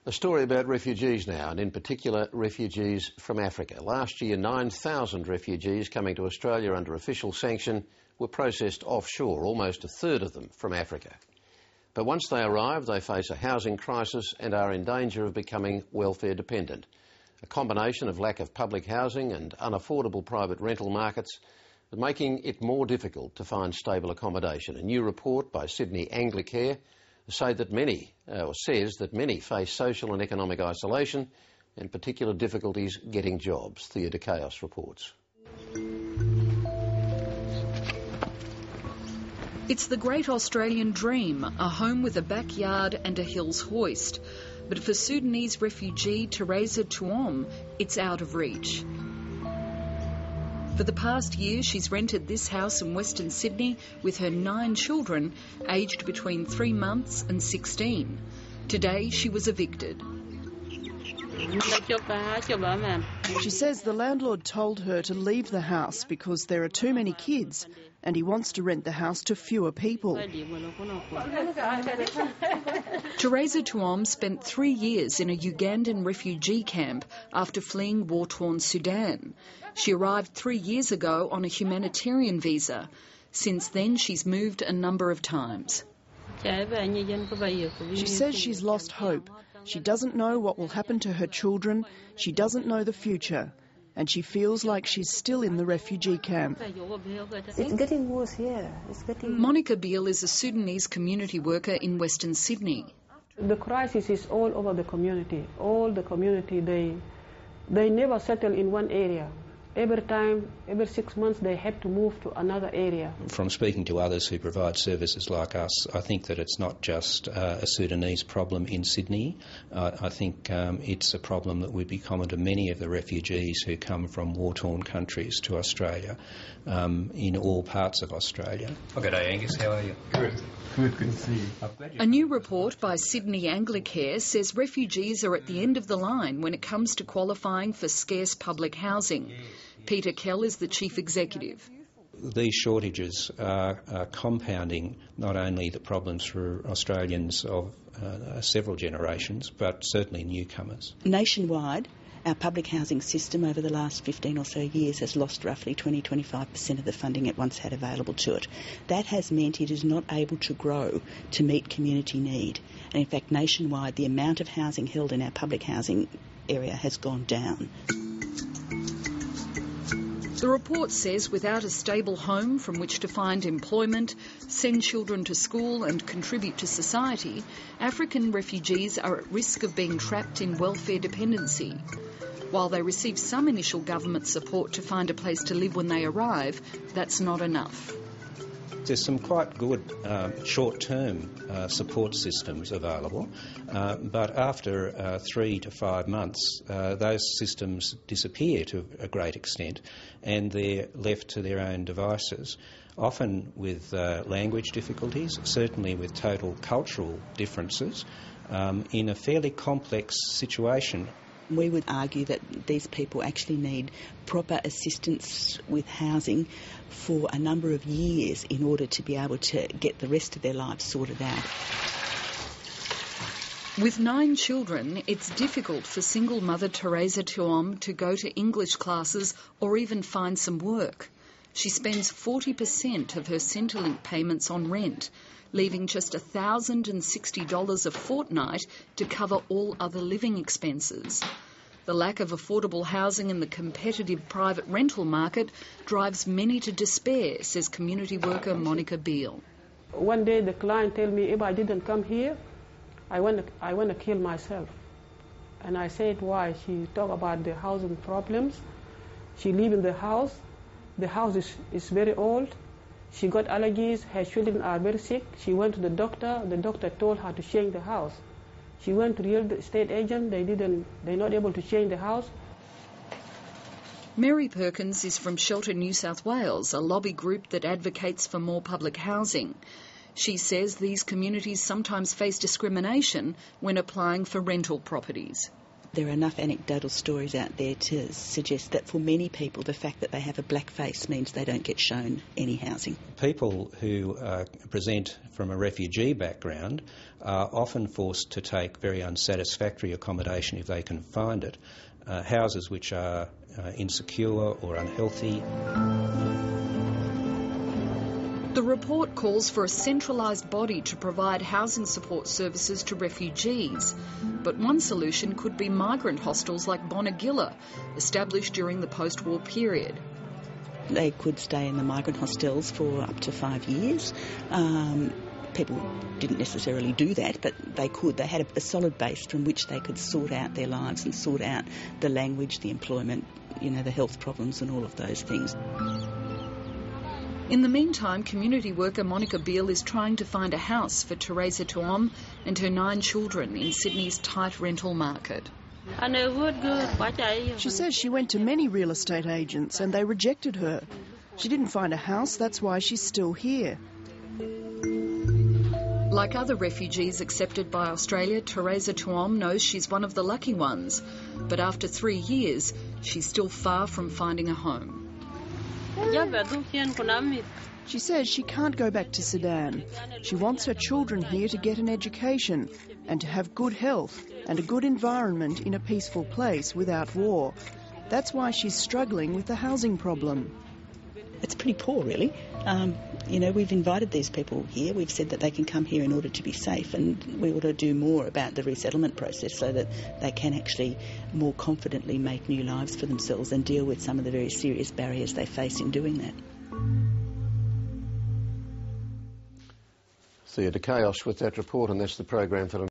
A story about refugees now, and in particular refugees from Africa. Last year, 9,000 refugees coming to Australia under official sanction were processed offshore, almost a third of them from Africa. But once they arrive, they face a housing crisis and are in danger of becoming welfare dependent. A combination of lack of public housing and unaffordable private rental markets is making it more difficult to find stable accommodation. A new report by Sydney ANGLICARE says that many face social and economic isolation and particular difficulties getting jobs. Thea De Chaos reports. It's the great Australian dream, a home with a backyard and a hills hoist. But for Sudanese refugee Teresa Thuom, it's out of reach. For the past year, she's rented this house in Western Sydney with her 9 children, aged between 3 months and 16. Today, she was evicted. She says the landlord told her to leave the house because there are too many kids and he wants to rent the house to fewer people. Teresa Thuom spent 3 years in a Ugandan refugee camp after fleeing war-torn Sudan. She arrived 3 years ago on a humanitarian visa. Since then, she's moved a number of times. She says she's lost hope. She doesn't know what will happen to her children. She doesn't know the future. And she feels like she's still in the refugee camp. It's getting worse here. Monica Biel is a Sudanese community worker in Western Sydney. The crisis is all over the community. All the community, they never settle in one area. Every 6 months, they have to move to another area. From speaking to others who provide services like us, I think that it's not just a Sudanese problem in Sydney. I think it's a problem that would be common to many of the refugees who come from war-torn countries to Australia, in all parts of Australia. Oh, good day, Angus. How are you? Good to see you. A new report by Sydney ANGLICARE says refugees are at the end of the line when it comes to qualifying for scarce public housing. Peter Kell is the chief executive. These shortages are compounding not only the problems for Australians of several generations, but certainly newcomers. Nationwide, our public housing system over the last 15 or so years has lost roughly 20-25% of the funding it once had available to it. That has meant it is not able to grow to meet community need. And in fact, nationwide, the amount of housing held in our public housing area has gone down. The report says without a stable home from which to find employment, send children to school and contribute to society, African refugees are at risk of being trapped in welfare dependency. While they receive some initial government support to find a place to live when they arrive, that's not enough. There's some quite good short-term support systems available, but after 3 to 5 months, those systems disappear to a great extent and they're left to their own devices, often with language difficulties, certainly with total cultural differences, in a fairly complex situation. We would argue that these people actually need proper assistance with housing for a number of years in order to be able to get the rest of their lives sorted out. With 9 children, it's difficult for single mother Teresa Thuom to go to English classes or even find some work. She spends 40% of her Centrelink payments on rent, leaving just $1,060 a fortnight to cover all other living expenses. The lack of affordable housing in the competitive private rental market drives many to despair, says community worker Monica Biel. One day the client told me, if I didn't come here, I want to kill myself. And I said, why? She talked about the housing problems. She lives in the house. The house is very old. She got allergies. Her children are very sick. She went to the doctor. The doctor told her to change the house. She went to real estate agent. They're not able to change the house. Mary Perkins is from Shelter New South Wales, a lobby group that advocates for more public housing. She says these communities sometimes face discrimination when applying for rental properties. There are enough anecdotal stories out there to suggest that for many people the fact that they have a black face means they don't get shown any housing. People who present from a refugee background are often forced to take very unsatisfactory accommodation if they can find it. Houses which are insecure or unhealthy. The report calls for a centralised body to provide housing support services to refugees. But one solution could be migrant hostels like Bonagilla, established during the post-war period. They could stay in the migrant hostels for up to 5 years. People didn't necessarily do that, but they could. They had a solid base from which they could sort out their lives and sort out the language, the employment, the health problems and all of those things. In the meantime, community worker Monica Biel is trying to find a house for Teresa Thuom and her 9 children in Sydney's tight rental market. She says she went to many real estate agents and they rejected her. She didn't find a house, that's why she's still here. Like other refugees accepted by Australia, Teresa Thuom knows she's one of the lucky ones. But after 3 years, she's still far from finding a home. She says she can't go back to Sudan. She wants her children here to get an education and to have good health and a good environment in a peaceful place without war. That's why she's struggling with the housing problem. It's pretty poor, really. We've invited these people here. We've said that they can come here in order to be safe, and we ought to do more about the resettlement process so that they can actually more confidently make new lives for themselves and deal with some of the very serious barriers they face in doing that. Thea de Chaos with that report, and that's the program for